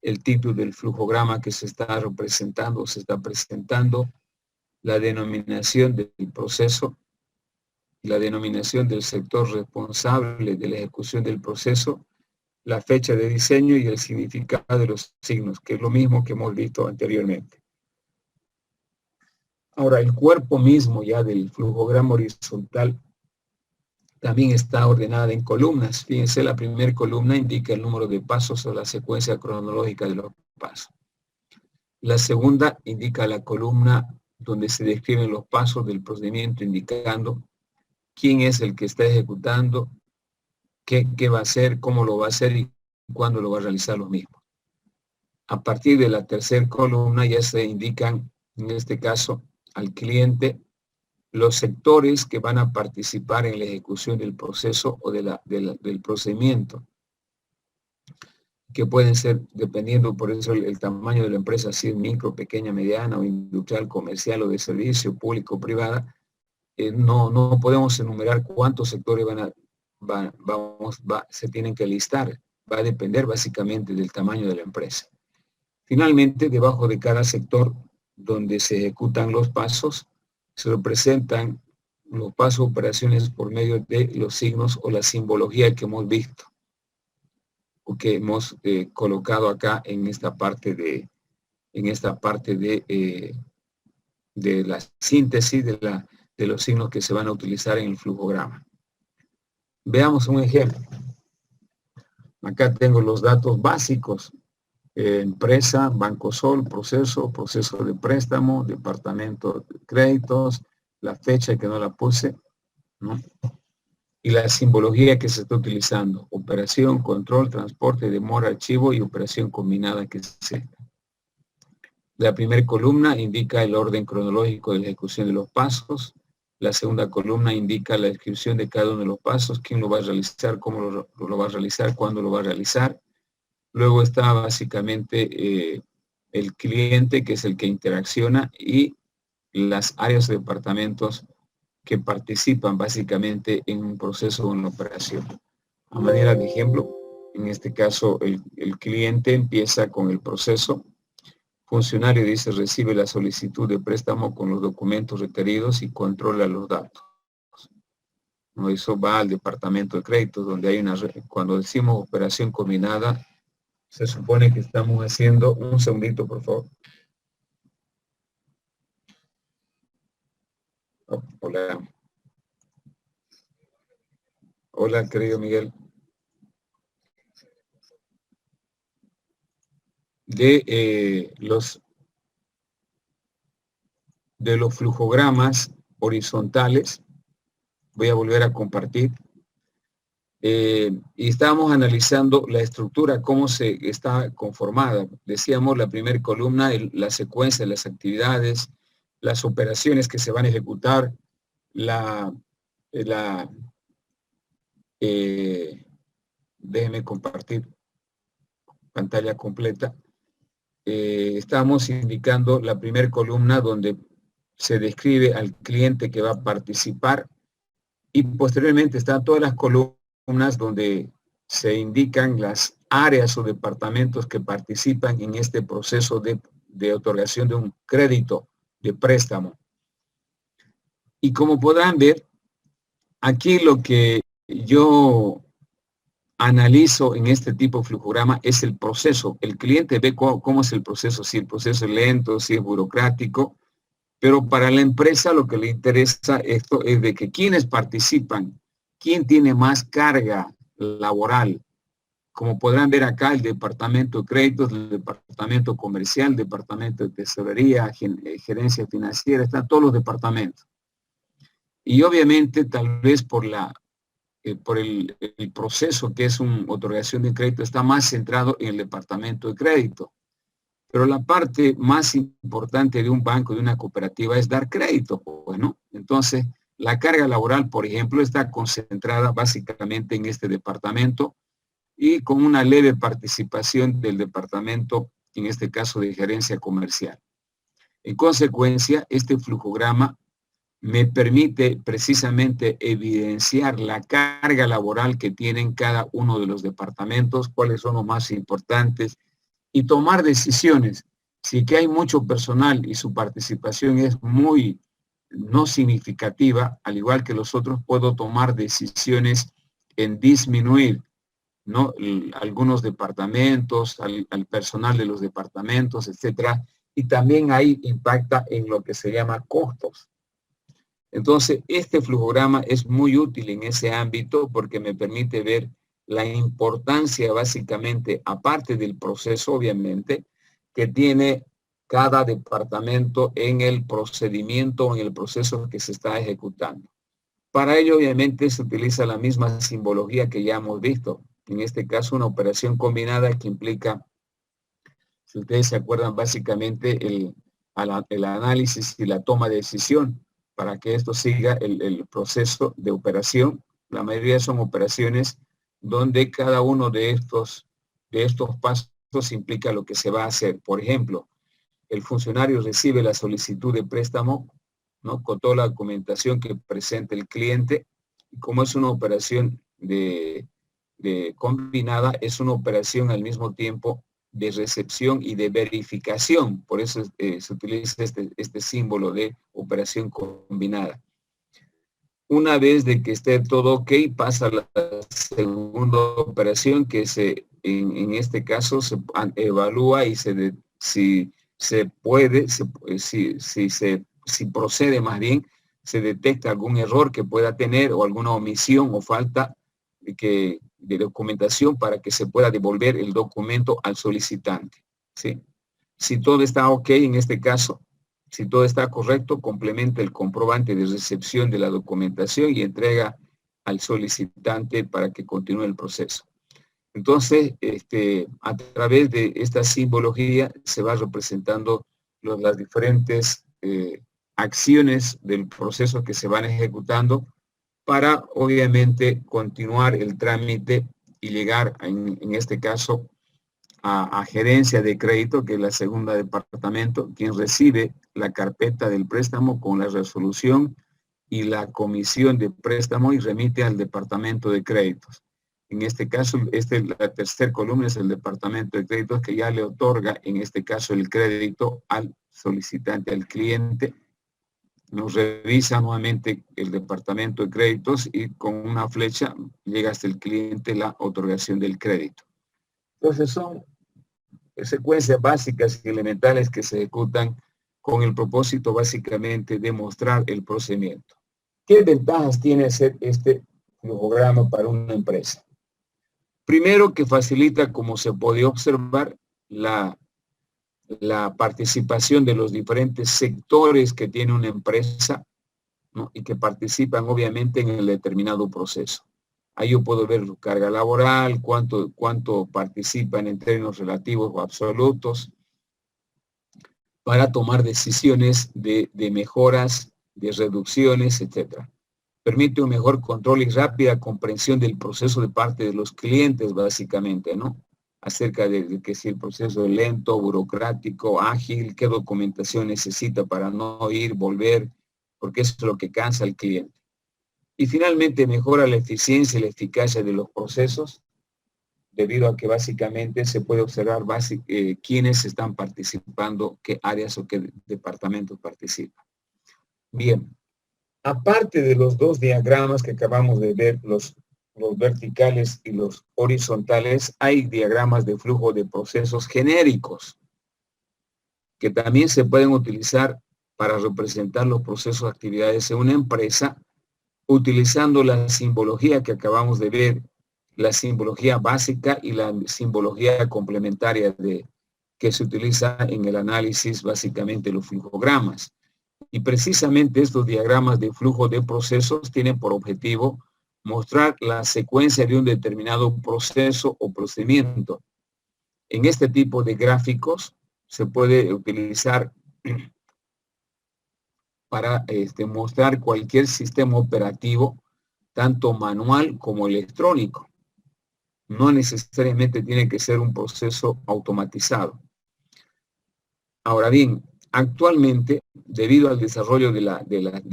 el título del flujograma que se está representando o se está presentando, la denominación del proceso, la denominación del sector responsable de la ejecución del proceso, la fecha de diseño y el significado de los signos, que es lo mismo que hemos visto anteriormente. Ahora, el cuerpo mismo ya del flujograma horizontal también está ordenada en columnas. Fíjense, la primera columna indica el número de pasos o la secuencia cronológica de los pasos. La segunda indica la columna donde se describen los pasos del procedimiento, indicando quién es el que está ejecutando, qué va a hacer, cómo lo va a hacer y cuándo lo va a realizar lo mismo. A partir de la tercera columna ya se indican, en este caso, al cliente los sectores que van a participar en la ejecución del proceso o del procedimiento, que pueden ser, dependiendo por eso el tamaño de la empresa, si es micro, pequeña, mediana o industrial, comercial o de servicio, público o privada. No podemos enumerar cuántos sectores se tienen que listar. Va a depender básicamente del tamaño de la empresa. Finalmente, debajo de cada sector donde se ejecutan los pasos, se representan los pasos, operaciones por medio de los signos o la simbología que hemos visto o que hemos colocado acá en esta parte de la síntesis de los signos que se van a utilizar en el flujograma. Veamos un ejemplo. Acá tengo los datos básicos. Empresa, Banco Sol, proceso de préstamo, departamento de créditos, la fecha que no la puse, ¿no? y la simbología que se está utilizando. Operación, control, transporte, demora, archivo y operación combinada que es esta. La primera columna indica el orden cronológico de la ejecución de los pasos. La segunda columna indica la descripción de cada uno de los pasos, quién lo va a realizar, cómo lo va a realizar, cuándo lo va a realizar. Luego está básicamente el cliente, que es el que interacciona, y las áreas o departamentos que participan básicamente en un proceso o una operación. A manera de ejemplo, en este caso el cliente empieza con el proceso. Funcionario dice, recibe la solicitud de préstamo con los documentos requeridos y controla los datos. ¿No? Eso va al departamento de créditos, donde hay cuando decimos operación combinada, se supone que estamos haciendo, un segundito por favor. Oh, hola. Hola, querido Miguel. De los flujogramas horizontales, voy a volver a compartir, y estábamos analizando la estructura, cómo se está conformada. Decíamos la primera columna, la secuencia de las actividades, las operaciones que se van a ejecutar, déjeme compartir pantalla completa. Estamos indicando la primera columna donde se describe al cliente que va a participar, y posteriormente están todas las columnas donde se indican las áreas o departamentos que participan en este proceso de otorgación de un crédito de préstamo. Y como podrán ver, aquí lo que yo analizo en este tipo de flujograma es el proceso. El cliente ve cómo es el proceso, si el proceso es lento, si es burocrático, pero para la empresa lo que le interesa esto es de que quienes participan, quién tiene más carga laboral. Como podrán ver acá, el departamento de créditos, el departamento comercial, el departamento de tesorería, gerencia financiera, están todos los departamentos. Y obviamente tal vez por el proceso que es una otorgación de crédito está más centrado en el departamento de crédito. Pero la parte más importante de un banco, de una cooperativa, es dar crédito, pues, ¿no? Entonces, la carga laboral, por ejemplo, está concentrada básicamente en este departamento y con una leve participación del departamento, en este caso de gerencia comercial. En consecuencia, este flujograma me permite precisamente evidenciar la carga laboral que tienen cada uno de los departamentos, cuáles son los más importantes, y tomar decisiones. Si que hay mucho personal y su participación es muy no significativa, al igual que los otros, puedo tomar decisiones en disminuir, ¿no?, algunos departamentos, al personal de los departamentos, etcétera, y también ahí impacta en lo que se llama costos. Entonces, este flujograma es muy útil en ese ámbito porque me permite ver la importancia básicamente, aparte del proceso obviamente, que tiene cada departamento en el procedimiento, en el proceso que se está ejecutando. Para ello obviamente se utiliza la misma simbología que ya hemos visto. En este caso una operación combinada que implica, si ustedes se acuerdan, básicamente el análisis y la toma de decisión para que esto siga el proceso de operación. La mayoría son operaciones donde cada uno de estos pasos implica lo que se va a hacer. Por ejemplo, el funcionario recibe la solicitud de préstamo, ¿no?, con toda la documentación que presenta el cliente. Y como es una operación combinada, es una operación al mismo tiempo de recepción y de verificación. Por eso se utiliza este símbolo de operación combinada. Una vez de que esté todo ok, pasa a la segunda operación que en este caso se evalúa y si procede más bien, se detecta algún error que pueda tener o alguna omisión o falta de documentación para que se pueda devolver el documento al solicitante, ¿sí? Si todo está ok en este caso, si todo está correcto, complementa el comprobante de recepción de la documentación y entrega al solicitante para que continúe el proceso. Entonces, a través de esta simbología se va representando las diferentes acciones del proceso que se van ejecutando para, obviamente, continuar el trámite y llegar, en este caso, a gerencia de crédito, que es la segunda departamento, quien recibe la carpeta del préstamo con la resolución y la comisión de préstamo y remite al departamento de créditos. En este caso, la tercera columna es el departamento de créditos que ya le otorga, en este caso, el crédito al solicitante, al cliente. Nos revisa nuevamente el departamento de créditos y con una flecha llega hasta el cliente la otorgación del crédito. Entonces son secuencias básicas y elementales que se ejecutan con el propósito básicamente de mostrar el procedimiento. ¿Qué ventajas tiene hacer este flujograma para una empresa? Primero, que facilita, como se puede observar, la participación de los diferentes sectores que tiene una empresa, ¿no? Y que participan obviamente en el determinado proceso. Ahí yo puedo ver su carga laboral, cuánto participan en términos relativos o absolutos, para tomar decisiones de mejoras, de reducciones, etc. Permite un mejor control y rápida comprensión del proceso de parte de los clientes, básicamente, ¿no? Acerca de que si el proceso es lento, burocrático, ágil, qué documentación necesita para no ir, volver, porque eso es lo que cansa al cliente. Y finalmente mejora la eficiencia y la eficacia de los procesos, debido a que básicamente se puede observar quiénes están participando, qué áreas o qué departamentos participan. Bien, aparte de los dos diagramas que acabamos de ver, los verticales y los horizontales, hay diagramas de flujo de procesos genéricos que también se pueden utilizar para representar los procesos de actividades en una empresa, utilizando la simbología que acabamos de ver, la simbología básica y la simbología complementaria que se utiliza en el análisis, básicamente los flujogramas. Y precisamente estos diagramas de flujo de procesos tienen por objetivo mostrar la secuencia de un determinado proceso o procedimiento. En este tipo de gráficos se puede utilizar para mostrar cualquier sistema operativo, tanto manual como electrónico. No necesariamente tiene que ser un proceso automatizado. Ahora bien, actualmente, debido al desarrollo de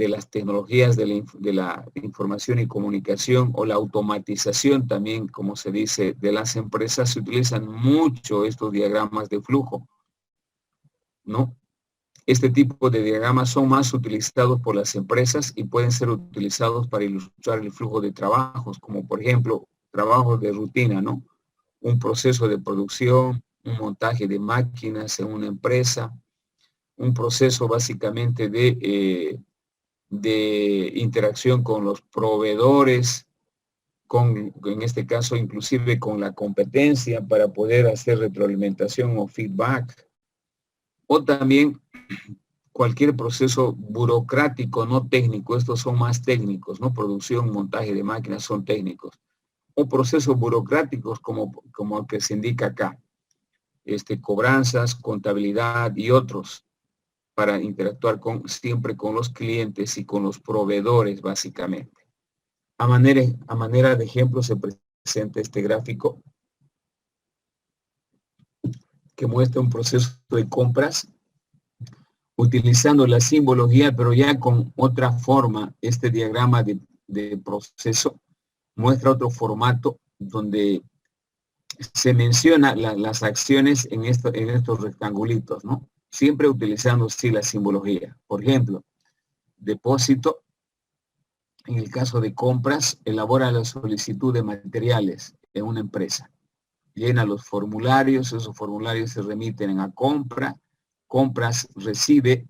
las tecnologías de la información y comunicación, o la automatización también, como se dice, de las empresas, se utilizan mucho estos diagramas de flujo, ¿no? Este tipo de diagramas son más utilizados por las empresas y pueden ser utilizados para ilustrar el flujo de trabajos, como por ejemplo, trabajos de rutina, ¿no? Un proceso de producción, un montaje de máquinas en una empresa, un proceso básicamente de interacción con los proveedores, en este caso inclusive con la competencia para poder hacer retroalimentación o feedback, o también cualquier proceso burocrático, no técnico. Estos son más técnicos, ¿no? Producción, montaje de máquinas son técnicos. O procesos burocráticos como el que se indica acá. Cobranzas, contabilidad y otros, para interactuar siempre con los clientes y con los proveedores, básicamente. A manera de ejemplo se presenta este gráfico que muestra un proceso de compras utilizando la simbología, pero ya con otra forma. Este diagrama de proceso muestra otro formato donde se menciona las acciones en estos rectangulitos, ¿no? Siempre utilizando sí la simbología. Por ejemplo, depósito. En el caso de compras, elabora la solicitud de materiales en una empresa. Llena los formularios, esos formularios se remiten a compra. Compras recibe,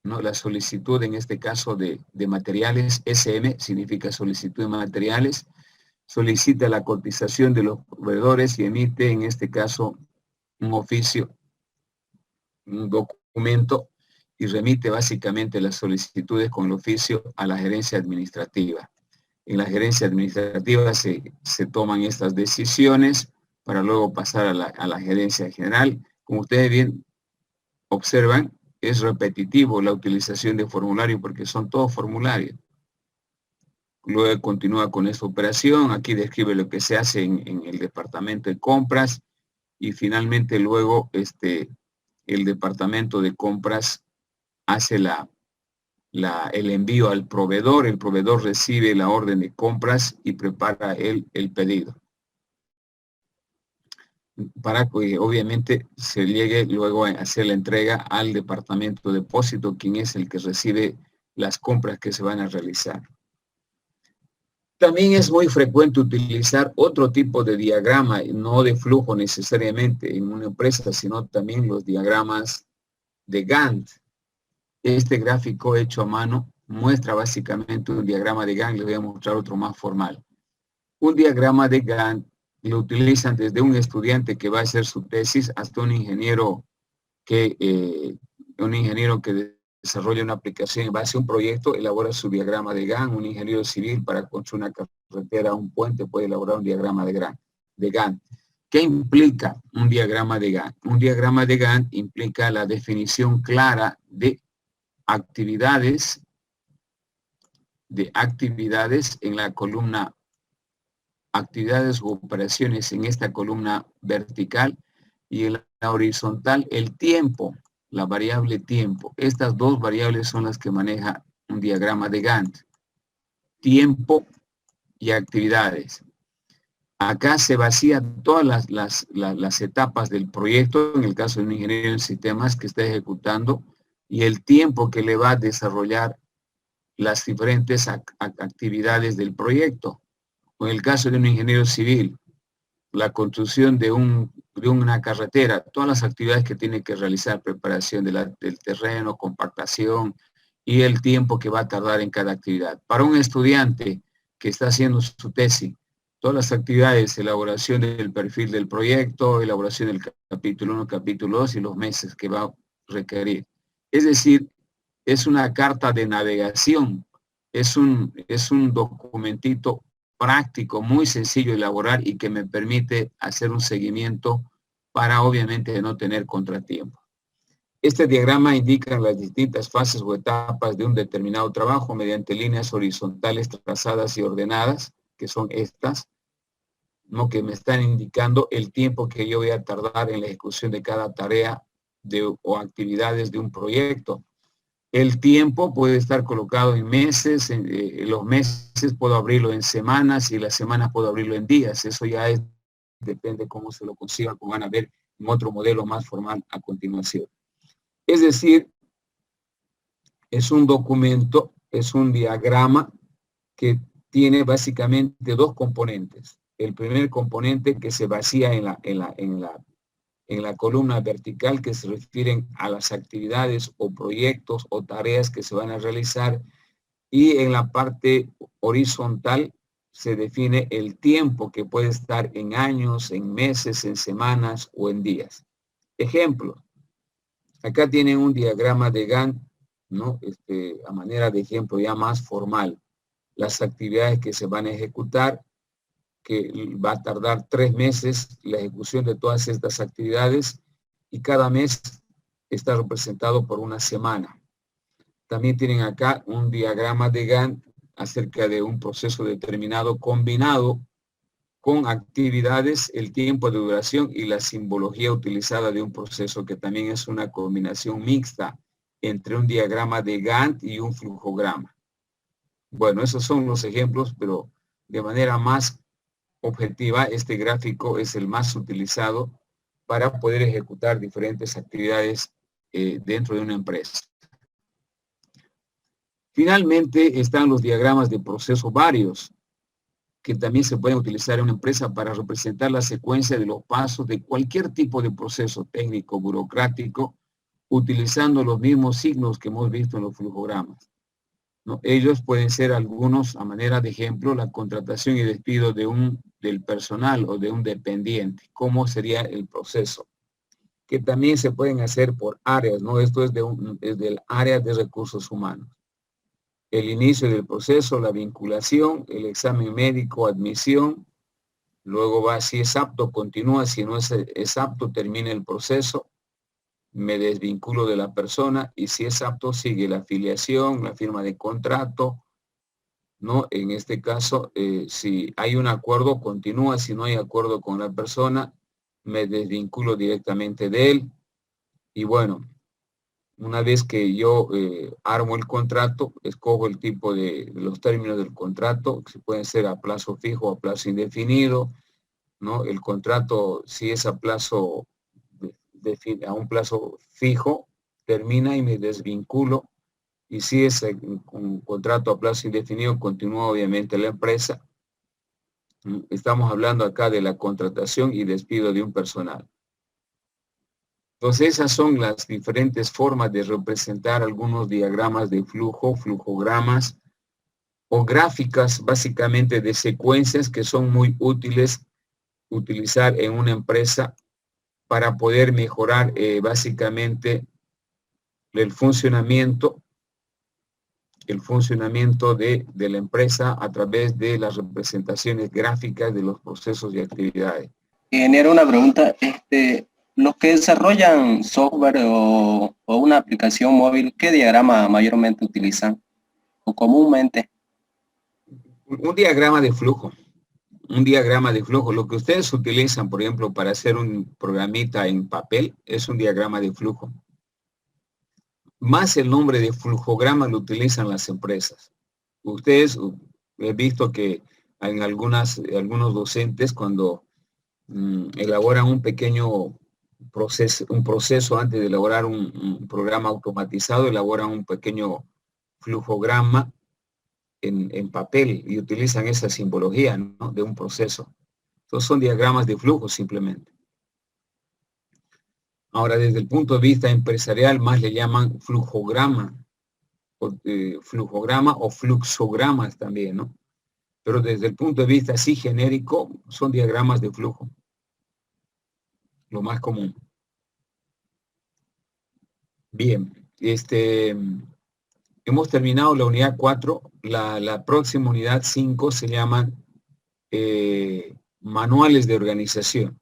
¿no?, la solicitud, en este caso de materiales. SM significa solicitud de materiales. Solicita la cotización de los proveedores y emite, en este caso, un oficio, un documento, y remite básicamente las solicitudes con el oficio a la gerencia administrativa. En la gerencia administrativa se toman estas decisiones para luego pasar a la gerencia general. Como ustedes bien observan, es repetitivo la utilización de formulario porque son todos formularios. Luego continúa con esta operación, aquí describe lo que se hace en el departamento de compras y finalmente luego el departamento de compras hace el envío al proveedor, el proveedor recibe la orden de compras y prepara el pedido. Para que obviamente se llegue luego a hacer la entrega al departamento de depósito, quien es el que recibe las compras que se van a realizar. También es muy frecuente utilizar otro tipo de diagrama, no de flujo necesariamente en una empresa, sino también los diagramas de Gantt. Este gráfico hecho a mano muestra básicamente un diagrama de Gantt. Les voy a mostrar otro más formal. Un diagrama de Gantt lo utilizan desde un estudiante que va a hacer su tesis hasta un ingeniero que desarrolla una aplicación en base a un proyecto, elabora su diagrama de Gantt. Un ingeniero civil para construir una carretera, un puente, puede elaborar un diagrama de Gantt. ¿Qué implica un diagrama de Gantt? Un diagrama de Gantt implica la definición clara de actividades en la columna actividades u operaciones en esta columna vertical y en la horizontal el tiempo, la variable tiempo. Estas dos variables son las que maneja un diagrama de Gantt. Tiempo y actividades. Acá se vacían todas las etapas del proyecto, en el caso de un ingeniero en sistemas que está ejecutando, y el tiempo que le va a desarrollar las diferentes actividades del proyecto. O en el caso de un ingeniero civil, la construcción de una carretera, todas las actividades que tiene que realizar, preparación del terreno, compactación y el tiempo que va a tardar en cada actividad. Para un estudiante que está haciendo su tesis, todas las actividades, elaboración del perfil del proyecto, elaboración del capítulo 1, capítulo 2 y los meses que va a requerir. Es decir, es una carta de navegación, es un documentito práctico, muy sencillo de elaborar y que me permite hacer un seguimiento para obviamente no tener contratiempo. Este diagrama indica las distintas fases o etapas de un determinado trabajo mediante líneas horizontales trazadas y ordenadas, que son estas, ¿no? Que me están indicando el tiempo que yo voy a tardar en la ejecución de cada tarea o actividades de un proyecto. El tiempo puede estar colocado en meses, los meses puedo abrirlo en semanas y las semanas puedo abrirlo en días. Eso ya depende cómo se lo consiga, como van a ver en otro modelo más formal a continuación. Es decir, es un documento, es un diagrama que tiene básicamente dos componentes. El primer componente que se vacía en la columna vertical, que se refieren a las actividades o proyectos o tareas que se van a realizar, y en la parte horizontal se define el tiempo que puede estar en años, en meses, en semanas o en días. Ejemplo, acá tienen un diagrama de Gantt, ¿no? A manera de ejemplo ya más formal, las actividades que se van a ejecutar, que va a tardar 3 meses la ejecución de todas estas actividades y cada mes está representado por una semana. También tienen acá un diagrama de Gantt acerca de un proceso determinado combinado con actividades, el tiempo de duración y la simbología utilizada de un proceso, que también es una combinación mixta entre un diagrama de Gantt y un flujograma. Bueno, esos son los ejemplos, pero de manera más objetiva, este gráfico es el más utilizado para poder ejecutar diferentes actividades dentro de una empresa. Finalmente están los diagramas de proceso varios, que también se pueden utilizar en una empresa para representar la secuencia de los pasos de cualquier tipo de proceso técnico, burocrático, utilizando los mismos signos que hemos visto en los flujogramas, ¿no? Ellos pueden ser algunos, a manera de ejemplo, la contratación y despido del personal o de un dependiente. ¿Cómo sería el proceso? Que también se pueden hacer por áreas, ¿no? Esto es del área de recursos humanos. el inicio del proceso, la vinculación, el examen médico, admisión, luego va, si es apto, continúa, si no es apto, termina el proceso, me desvinculo de la persona, y si es apto, sigue la afiliación, la firma de contrato, ¿no? En este caso, si hay un acuerdo, continúa, si no hay acuerdo con la persona, me desvinculo directamente de él, y bueno, una vez que yo armo el contrato, escojo el tipo de los términos del contrato, que pueden ser a plazo fijo o a plazo indefinido, ¿no? El contrato, si es a plazo, a un plazo fijo, termina y me desvinculo, y si es un contrato a plazo indefinido, continúa obviamente la empresa. Estamos hablando acá de la contratación y despido de un personal. Entonces, esas son las diferentes formas de representar algunos diagramas de flujo, flujogramas o gráficas básicamente de secuencias que son muy útiles utilizar en una empresa para poder mejorar básicamente el funcionamiento de la empresa a través de las representaciones gráficas de los procesos y actividades. Ingeniero, una pregunta. Los que desarrollan software o una aplicación móvil, ¿qué diagrama mayormente utilizan o comúnmente? Un diagrama de flujo. Un diagrama de flujo. Lo que ustedes utilizan, por ejemplo, para hacer un programita en papel, es un diagrama de flujo. Más el nombre de flujograma lo utilizan las empresas. Ustedes, he visto que en algunos docentes, cuando elaboran un pequeño proceso antes de elaborar un programa automatizado, elaboran un pequeño flujograma en papel y utilizan esa simbología, ¿no?, de un proceso. Entonces son diagramas de flujo simplemente. Ahora, desde el punto de vista empresarial, más le llaman flujograma o fluxogramas también, ¿no? Pero desde el punto de vista así genérico, son diagramas de flujo. Lo más común. Bien, hemos terminado la unidad 4. La próxima unidad 5 se llama manuales de organización.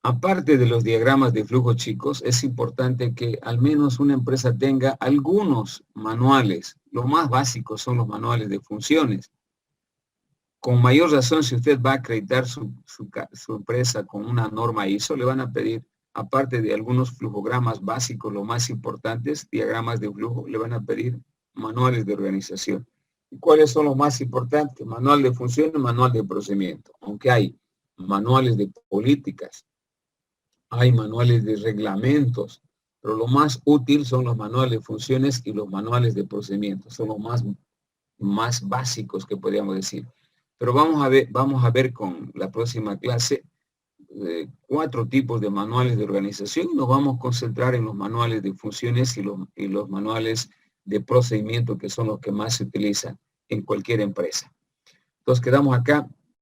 Aparte de los diagramas de flujo, chicos, es importante que al menos una empresa tenga algunos manuales. Los más básicos son los manuales de funciones. Con mayor razón, si usted va a acreditar su empresa con una norma ISO, le van a pedir, aparte de algunos flujogramas básicos, los más importantes, diagramas de flujo, le van a pedir manuales de organización. ¿Y cuáles son los más importantes? Manual de funciones, manual de procedimiento. Aunque hay manuales de políticas, hay manuales de reglamentos, pero lo más útil son los manuales de funciones y los manuales de procedimientos. Son los más básicos que podríamos decir. Pero vamos a ver con la próxima clase 4 tipos de manuales de organización, y nos vamos a concentrar en los manuales de funciones y los manuales de procedimiento, que son los que más se utilizan en cualquier empresa. Entonces quedamos acá.